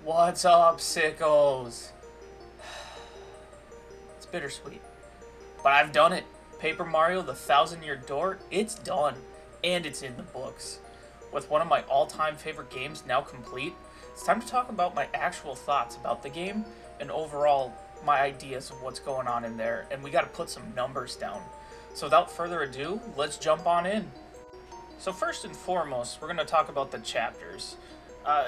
What's up, sickos? It's bittersweet, but I've done it. Paper Mario The Thousand Year Door, it's done, and it's in the books. With one of my all-time favorite games now complete, it's time to talk about my actual thoughts about the game and overall my ideas of what's going on in there, and we gotta put some numbers down. So without further ado, let's jump on in. So first and foremost, we're going to talk about the chapters.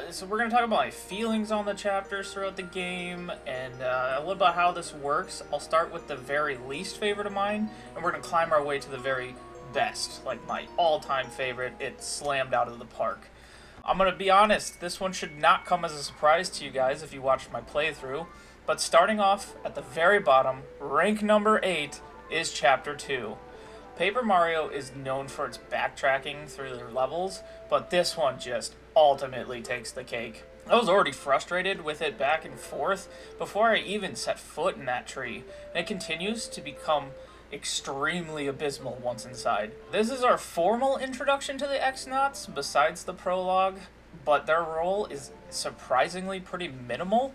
So we're going to talk about my feelings on the chapters throughout the game, and a little about how this works. I'll start with the very least favorite of mine, and we're going to climb our way to the very best, like my all-time favorite. It slammed out of the park. I'm going to be honest, this one should not come as a surprise to you guys if you watched my playthrough, but starting off at the very bottom, rank number 8 is Chapter 2. Paper Mario is known for its backtracking through their levels, but this one just ultimately takes the cake. I was already frustrated with it back and forth before I even set foot in that tree, and it continues to become extremely abysmal once inside. This is our formal introduction to the X-Nauts, besides the prologue, but their role is surprisingly pretty minimal,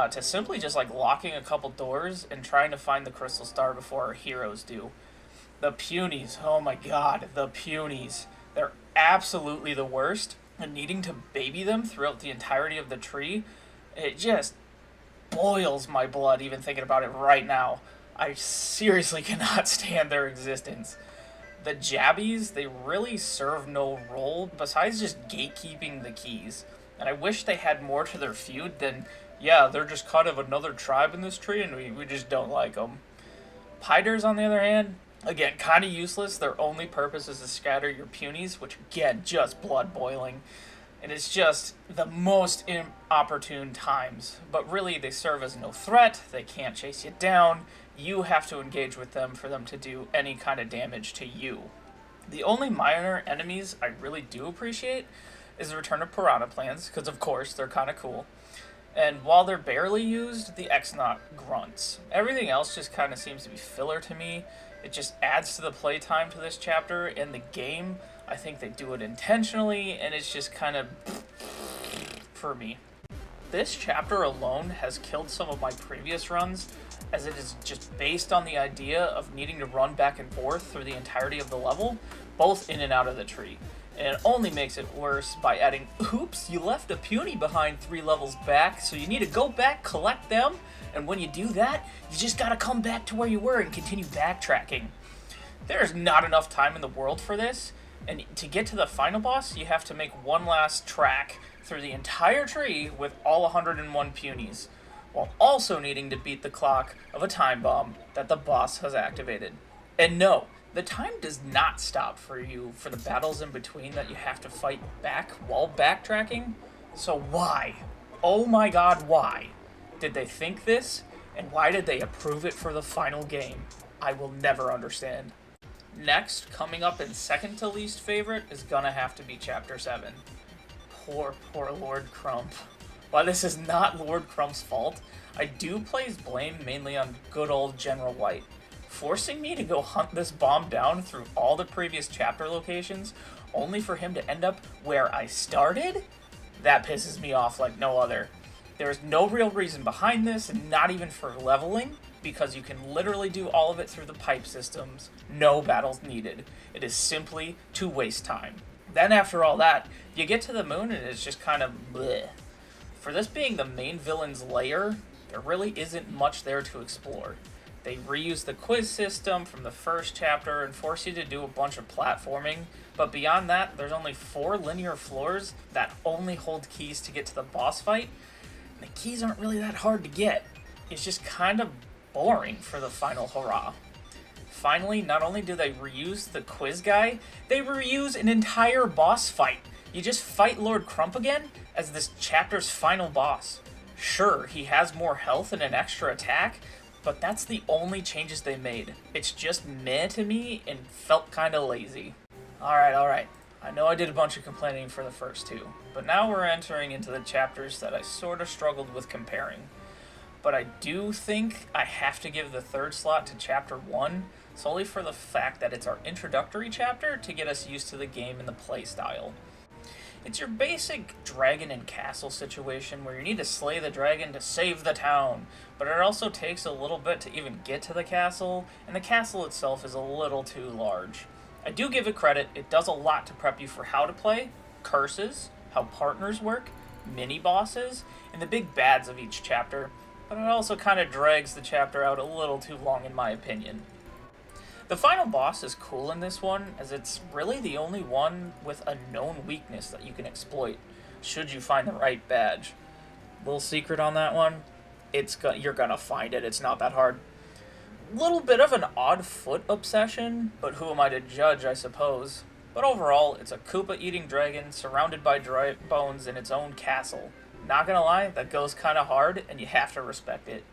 to simply just like locking a couple doors and trying to find the Crystal Star before our heroes do. The Punies, oh my god, the Punies. They're absolutely the worst, and needing to baby them throughout the entirety of the tree, it just boils my blood even thinking about it right now. I seriously cannot stand their existence. The Jabbies, they really serve no role besides just gatekeeping the keys, and I wish they had more to their feud than, yeah, they're just kind of another tribe in this tree and we just don't like them. Piders, on the other hand, again, kind of useless. Their only purpose is to scatter your punies, which again, just blood boiling. And it's just the most inopportune times. But really, they serve as no threat. They can't chase you down. You have to engage with them for them to do any kind of damage to you. The only minor enemies I really do appreciate is the return of Piranha Plants, because of course, they're kind of cool. And while they're barely used, the X-Naut grunts. Everything else just kind of seems to be filler to me. It just adds to the playtime to this chapter. In the game, I think they do it intentionally, and it's just kind of for me. This chapter alone has killed some of my previous runs, as it is just based on the idea of needing to run back and forth through the entirety of the level, both in and out of the tree. And it only makes it worse by adding, oops, you left a puny behind 3 levels back, so you need to go back, collect them, and when you do that, you just gotta come back to where you were and continue backtracking. There's not enough time in the world for this, and to get to the final boss, you have to make one last track through the entire tree with all 101 punies, while also needing to beat the clock of a time bomb that the boss has activated. And no, the time does not stop for you for the battles in between that you have to fight back while backtracking. So why? Oh my god, why did they think this? And why did they approve it for the final game? I will never understand. Next, coming up in second to least favorite, is gonna have to be Chapter 7. Poor Lord Crump. While this is not Lord Crump's fault, I do place blame mainly on good old General White. Forcing me to go hunt this bomb down through all the previous chapter locations, only for him to end up where I started? That pisses me off like no other. There is no real reason behind this, and not even for leveling, because you can literally do all of it through the pipe systems. No battles needed. It is simply to waste time. Then after all that, you get to the moon and it's just kind of bleh. For this being the main villain's lair, there really isn't much there to explore. They reuse the quiz system from the first chapter and force you to do a bunch of platforming, but beyond that, there's only 4 linear floors that only hold keys to get to the boss fight, and the keys aren't really that hard to get. It's just kind of boring for the final hurrah. Finally, not only do they reuse the quiz guy, they reuse an entire boss fight. You just fight Lord Crump again as this chapter's final boss. Sure, he has more health and an extra attack, but that's the only changes they made. It's just meh to me and felt kinda lazy. Alright. I know I did a bunch of complaining for the first 2, but now we're entering into the chapters that I sorta struggled with comparing. But I do think I have to give the third slot to Chapter 1, solely for the fact that it's our introductory chapter to get us used to the game and the playstyle. It's your basic dragon and castle situation where you need to slay the dragon to save the town, but it also takes a little bit to even get to the castle, and the castle itself is a little too large. I do give it credit, it does a lot to prep you for how to play, curses, how partners work, mini-bosses, and the big bads of each chapter, but it also kind of drags the chapter out a little too long in my opinion. The final boss is cool in this one, as it's really the only one with a known weakness that you can exploit, should you find the right badge. Little secret on that one, you're gonna find it, it's not that hard. Little bit of an odd foot obsession, but who am I to judge, I suppose. But overall, it's a Koopa-eating dragon surrounded by dry bones in its own castle. Not gonna lie, that goes kinda hard, and you have to respect it.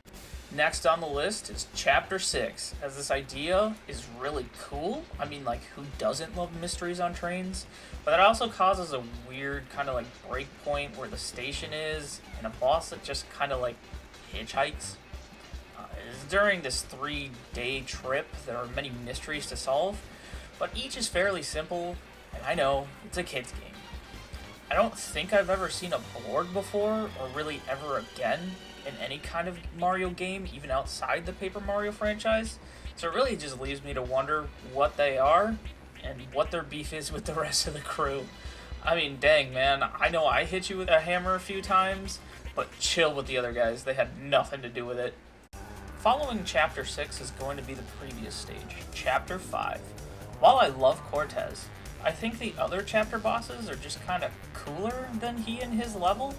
Next on the list is Chapter 6, as this idea is really cool. I mean, like, who doesn't love mysteries on trains? But it also causes a weird kind of like break point where the station is, and a boss that just kind of like hitchhikes. During this 3-day trip, there are many mysteries to solve, but each is fairly simple, and I know, it's a kid's game. I don't think I've ever seen a board before, or really ever again, in any kind of Mario game, even outside the Paper Mario franchise, so it really just leaves me to wonder what they are, and what their beef is with the rest of the crew. I mean, dang man, I know I hit you with a hammer a few times, but chill with the other guys, they had nothing to do with it. Following Chapter 6 is going to be the previous stage, Chapter 5. While I love Cortez, I think the other chapter bosses are just kind of cooler than he and his level.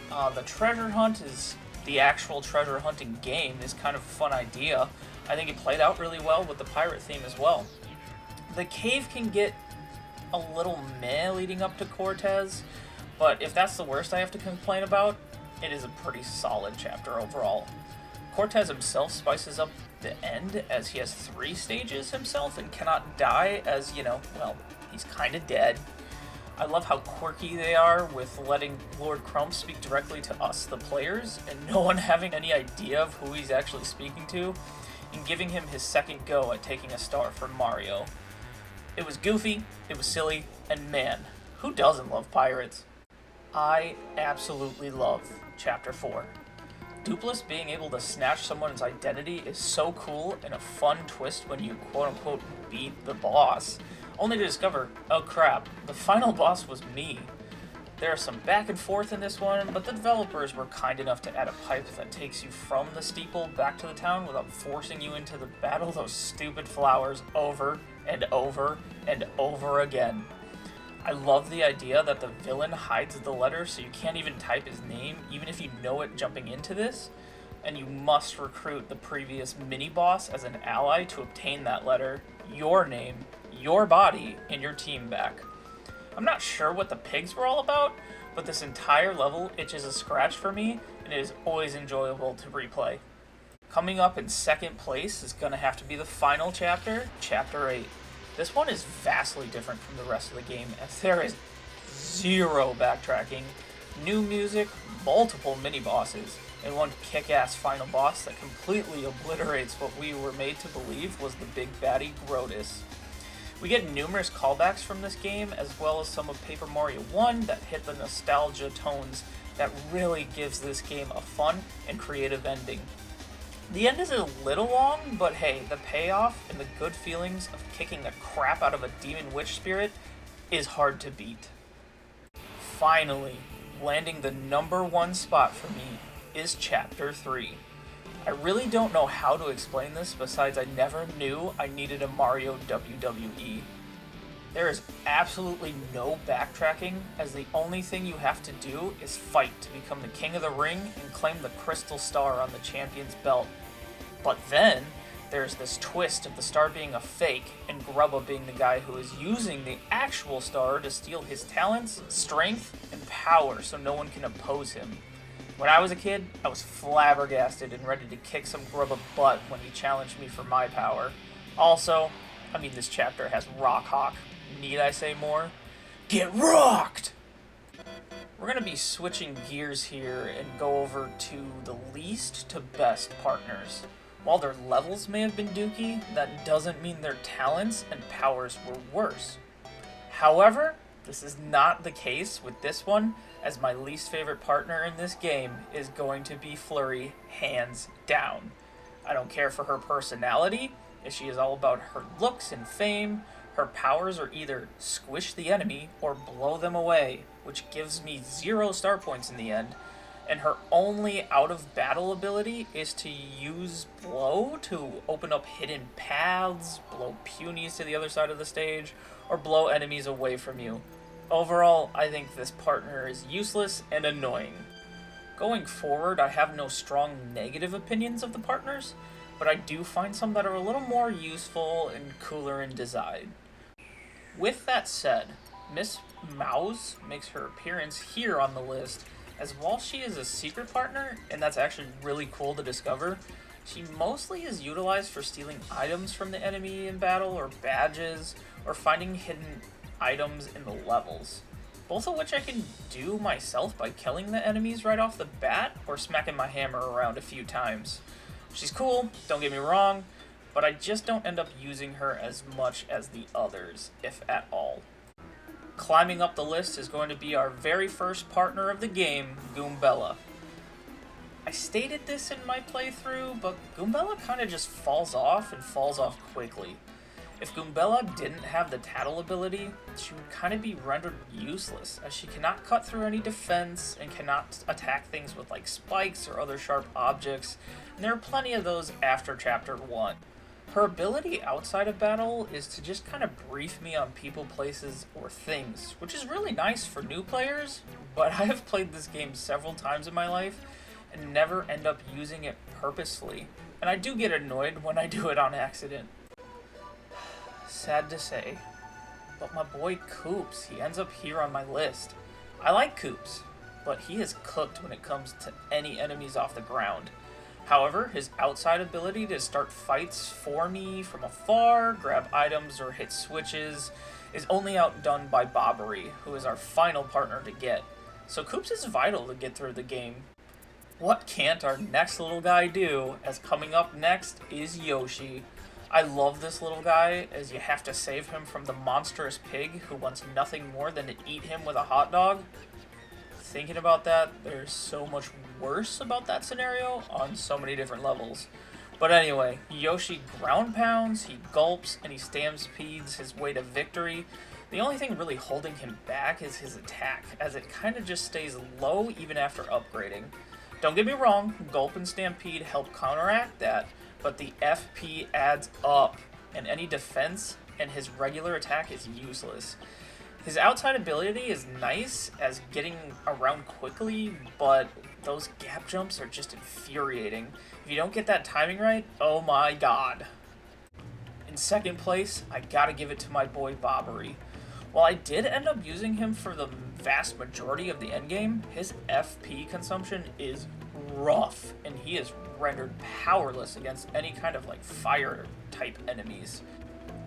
The treasure hunt is the actual treasure hunting game is kind of a fun idea. I think it played out really well with the pirate theme as well. The cave can get a little meh leading up to Cortez, but if that's the worst I have to complain about, it is a pretty solid chapter overall. Cortez himself spices up the end as he has 3 stages himself and cannot die as, well, he's kind of dead. I love how quirky they are with letting Lord Crump speak directly to us, the players, and no one having any idea of who he's actually speaking to, and giving him his second go at taking a star from Mario. It was goofy, it was silly, and man, who doesn't love pirates? I absolutely love Chapter 4. Dupless being able to snatch someone's identity is so cool and a fun twist when you quote-unquote beat the boss, only to discover, oh crap, the final boss was me. There is some back and forth in this one, but the developers were kind enough to add a pipe that takes you from the steeple back to the town without forcing you into the battle those stupid flowers over and over and over again. I love the idea that the villain hides the letter so you can't even type his name, even if you know it jumping into this, and you must recruit the previous mini-boss as an ally to obtain that letter, your name, your body, and your team back. I'm not sure what the pigs were all about, but this entire level itches a scratch for me, and it is always enjoyable to replay. Coming up in second place is going to have to be the final chapter, Chapter 8. This one is vastly different from the rest of the game, as there is zero backtracking, new music, multiple mini-bosses, and one kick-ass final boss that completely obliterates what we were made to believe was the big baddie Grodus. We get numerous callbacks from this game, as well as some of Paper Mario 1 that hit the nostalgia tones that really gives this game a fun and creative ending. The end is a little long, but hey, the payoff and the good feelings of kicking the crap out of a demon witch spirit is hard to beat. Finally, landing the number 1 spot for me is Chapter 3. I really don't know how to explain this besides I never knew I needed a Mario WWE. There is absolutely no backtracking, as the only thing you have to do is fight to become the king of the ring and claim the crystal star on the champion's belt. But then, there's this twist of the star being a fake and Grubba being the guy who is using the actual star to steal his talents, strength, and power so no one can oppose him. When I was a kid, I was flabbergasted and ready to kick some Grubba butt when he challenged me for my power. Also, this chapter has Rock Hawk. Need I say more? Get rocked! We're going to be switching gears here and go over to the least to best partners. While their levels may have been dookie, that doesn't mean their talents and powers were worse. However, This is not the case with this one, as my least favorite partner in this game is going to be Flurry, hands down. I don't care for her personality, as she is all about her looks and fame. Her powers are either squish the enemy or blow them away, which gives me 0 star points in the end. And her only out of battle ability is to use blow to open up hidden paths, blow punies to the other side of the stage, or blow enemies away from you. Overall, I think this partner is useless and annoying. Going forward, I have no strong negative opinions of the partners, but I do find some that are a little more useful and cooler in design. With that said, Miss Mouse makes her appearance here on the list, as while she is a secret partner, and that's actually really cool to discover, she mostly is utilized for stealing items from the enemy in battle, or badges, or finding hidden items in the levels. Both of which I can do myself by killing the enemies right off the bat, or smacking my hammer around a few times. She's cool, don't get me wrong, but I just don't end up using her as much as the others, if at all. Climbing up the list is going to be our very first partner of the game, Goombella. I stated this in my playthrough, but Goombella kind of just falls off and falls off quickly. If Goombella didn't have the Tattle ability, she would kind of be rendered useless, as she cannot cut through any defense and cannot attack things with like spikes or other sharp objects, and there are plenty of those after Chapter 1. Her ability outside of battle is to just kind of brief me on people, places, or things, which is really nice for new players, but I have played this game several times in my life and never end up using it purposefully, and I do get annoyed when I do it on accident. Sad to say, but my boy Koops, he ends up here on my list. I like Koops, but he is cooked when it comes to any enemies off the ground. However, his outside ability to start fights for me from afar, grab items, or hit switches is only outdone by Bobbery, who is our final partner to get. So Koops is vital to get through the game. What can't our next little guy do, as coming up next is Yoshi. I love this little guy, as you have to save him from the monstrous pig who wants nothing more than to eat him with a hot dog. Thinking about that, there's so much worse about that scenario on so many different levels. But anyway, Yoshi ground pounds, he gulps, and he stampedes his way to victory. The only thing really holding him back is his attack, as it kind of just stays low even after upgrading. Don't get me wrong, Gulp and Stampede help counteract that, but the FP adds up, and any defense and his regular attack is useless. His outside ability is nice as getting around quickly, but those gap jumps are just infuriating. If you don't get that timing right, oh my god. In second place, I gotta give it to my boy Bobbery. While I did end up using him for the vast majority of the endgame, his FP consumption is rough, and he is rendered powerless against any kind of like fire type enemies.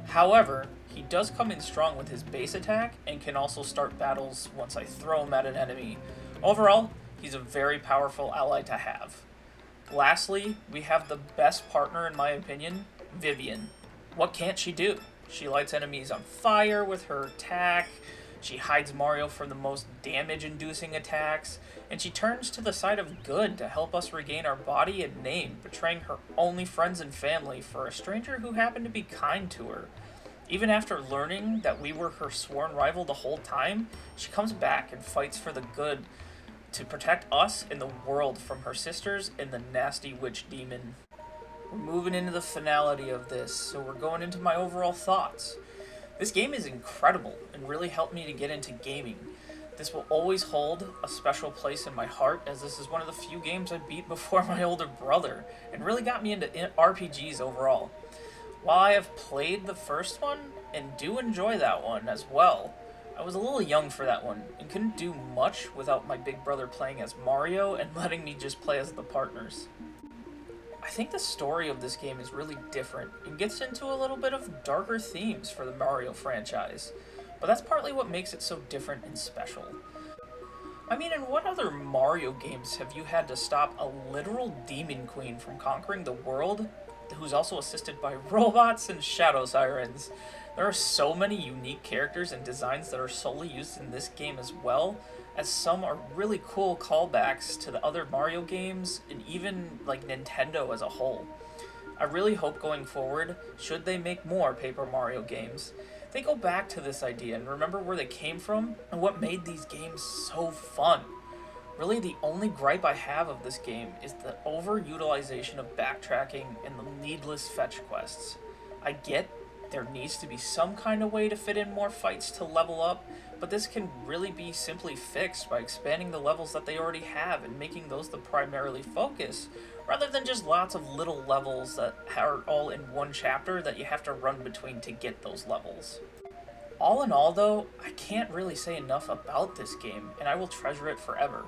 However, he does come in strong with his base attack and can also start battles once I throw him at an enemy. Overall, he's a very powerful ally to have. Lastly, we have the best partner in my opinion, Vivian. What can't she do? She lights enemies on fire with her attack, she hides Mario from the most damage-inducing attacks, and she turns to the side of good to help us regain our body and name, betraying her only friends and family for a stranger who happened to be kind to her. Even after learning that we were her sworn rival the whole time, she comes back and fights for the good to protect us and the world from her sisters and the nasty witch demon. We're moving into the finality of this, so we're going into my overall thoughts. This game is incredible and really helped me to get into gaming. This will always hold a special place in my heart, as this is one of the few games I beat before my older brother, and really got me into RPGs overall. While I have played the first one, and do enjoy that one as well, I was a little young for that one, and couldn't do much without my big brother playing as Mario and letting me just play as the partners. I think the story of this game is really different, and gets into a little bit of darker themes for the Mario franchise, but that's partly what makes it so different and special. I mean, in what other Mario games have you had to stop a literal demon queen from conquering the world who's also assisted by robots and shadow sirens. There are so many unique characters and designs that are solely used in this game as well, as some are really cool callbacks to the other Mario games and even like Nintendo as a whole. I really hope going forward, should they make more Paper Mario games, they go back to this idea and remember where they came from and what made these games so fun. Really, the only gripe I have of this game is the overutilization of backtracking and the needless fetch quests. I get there needs to be some kind of way to fit in more fights to level up, but this can really be simply fixed by expanding the levels that they already have and making those the primarily focus, rather than just lots of little levels that are all in one chapter that you have to run between to get those levels. All in all, though, I can't really say enough about this game, and I will treasure it forever.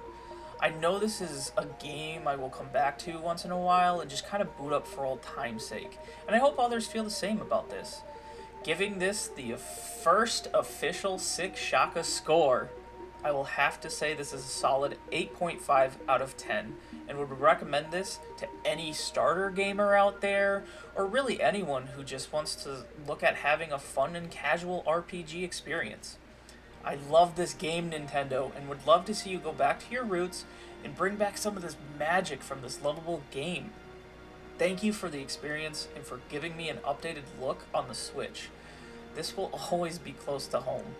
I know this is a game I will come back to once in a while and just kind of boot up for old time's sake, and I hope others feel the same about this. Giving this the first official Sick Shaka score, I will have to say this is a solid 8.5 out of 10, and would recommend this to any starter gamer out there, or really anyone who just wants to look at having a fun and casual RPG experience. I love this game, Nintendo, and would love to see you go back to your roots and bring back some of this magic from this lovable game. Thank you for the experience and for giving me an updated look on the Switch. This will always be close to home.